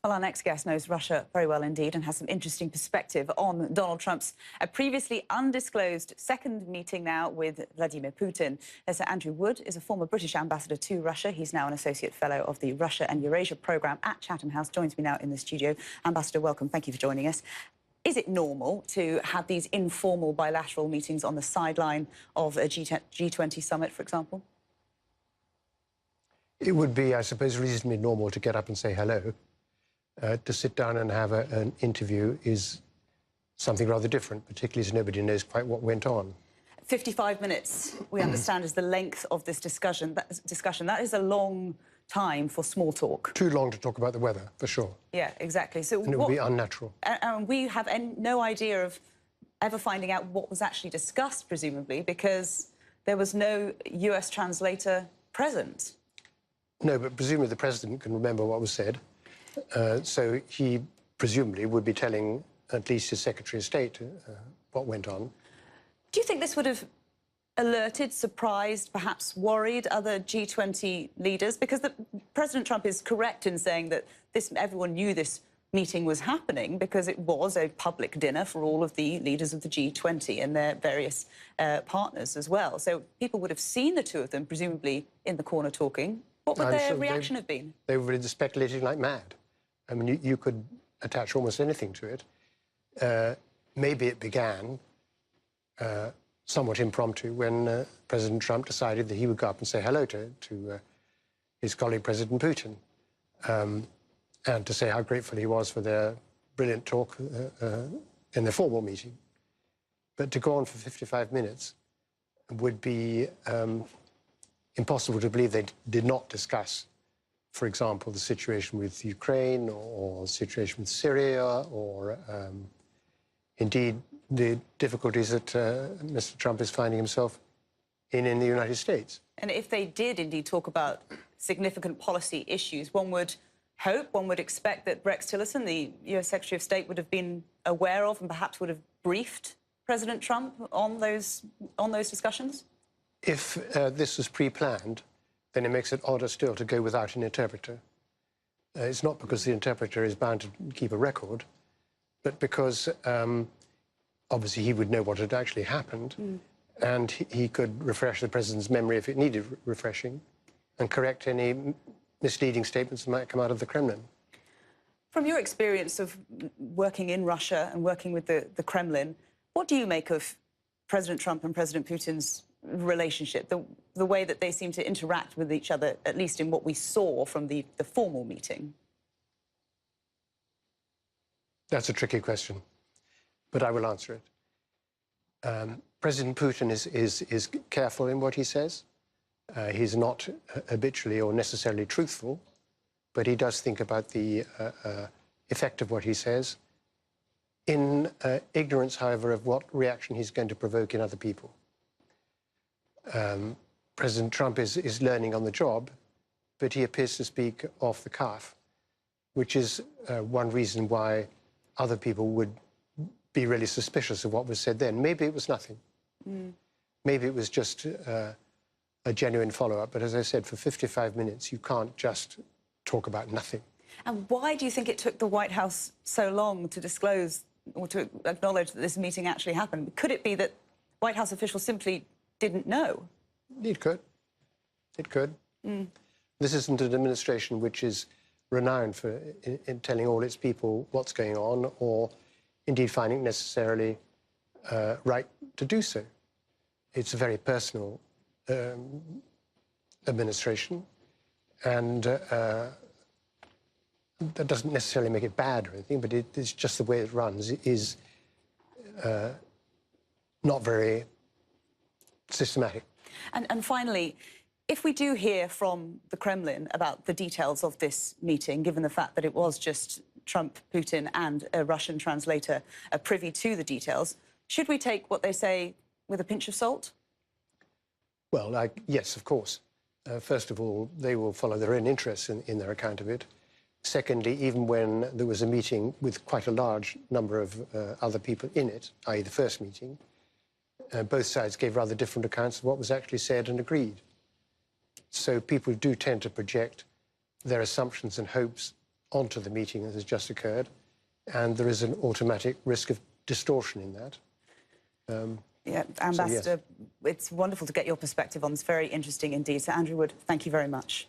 Well, our next guest knows Russia very well indeed and has some interesting perspective on Donald Trump's previously undisclosed second meeting now with Vladimir Putin. Sir Andrew Wood is a former British ambassador to Russia. He's now an associate fellow of the Russia and Eurasia programme at Chatham House. Joins me now in the studio. Ambassador, welcome. Thank you for joining us. Is it normal to have these informal bilateral meetings on the sideline of a G20 summit, for example? It would be, I suppose, reasonably normal to get up and say hello. To sit down and have an interview is something rather different, particularly as nobody knows quite what went on. 55 minutes, we understand, is the length of this discussion. That is a long time for small talk. Too long to talk about the weather, for sure. Yeah, exactly. So and it would be unnatural. And we have no idea of ever finding out what was actually discussed, presumably, because there was no US translator present. No, but presumably the president can remember what was said. So he presumably would be telling at least his Secretary of State what went on. Do you think this would have alerted, surprised, perhaps worried other G20 leaders? Because President Trump is correct in saying that everyone knew this meeting was happening because it was a public dinner for all of the leaders of the G20 and their various partners as well. So people would have seen the two of them, presumably, in the corner talking. What would their reaction have been? They would have been speculating like mad. I mean, you could attach almost anything to it. Maybe it began somewhat impromptu when President Trump decided that he would go up and say hello to his colleague, President Putin, and to say how grateful he was for their brilliant talk in the formal meeting. But to go on for 55 minutes would be impossible to believe they did not discuss, for example, the situation with Ukraine or the situation with Syria or indeed the difficulties that Mr. Trump is finding himself in the United States. And if they did indeed talk about significant policy issues, one would hope, one would expect that Rex Tillerson, the US Secretary of State, would have been aware of and perhaps would have briefed President Trump on those discussions? If this was pre-planned, then it makes it odder still to go without an interpreter. It's not because the interpreter is bound to keep a record, but because obviously he would know what had actually happened, and he could refresh the president's memory if it needed refreshing, and correct any misleading statements that might come out of the Kremlin. From your experience of working in Russia and working with the Kremlin, what do you make of President Trump and President Putin's relationship, the way that they seem to interact with each other, at least in what we saw from the formal meeting? That's a tricky question, but I will answer it. President Putin is careful in what he says. He's not habitually or necessarily truthful, but he does think about the effect of what he says, in ignorance, however, of what reaction he's going to provoke in other people. President Trump is learning on the job, but he appears to speak off the cuff, which is one reason why other people would be really suspicious of what was said then. Maybe it was nothing. Maybe it was just a genuine follow-up. But as I said, for 55 minutes, you can't just talk about nothing. And why do you think it took the White House so long to disclose or to acknowledge that this meeting actually happened? Could it be that White House officials simply didn't know? It could. It could. This isn't an administration which is renowned for in telling all its people what's going on, or indeed finding it necessarily right to do so. It's a very personal administration, and that doesn't necessarily make it bad or anything, but it's just the way it runs. It is not very systematic. And finally, if we do hear from the Kremlin about the details of this meeting, given the fact that it was just Trump, Putin and a Russian translator privy to the details, should we take what they say with a pinch of salt? Well, yes, of course. First of all, they will follow their own interests in their account of it. Secondly, even when there was a meeting with quite a large number of other people in it, i.e. the first meeting, both sides gave rather different accounts of what was actually said and agreed. So people do tend to project their assumptions and hopes onto the meeting that has just occurred, and there is an automatic risk of distortion in that. Yeah, Ambassador, yes. it's wonderful to get your perspective on this. Very interesting indeed. So, Andrew Wood, thank you very much.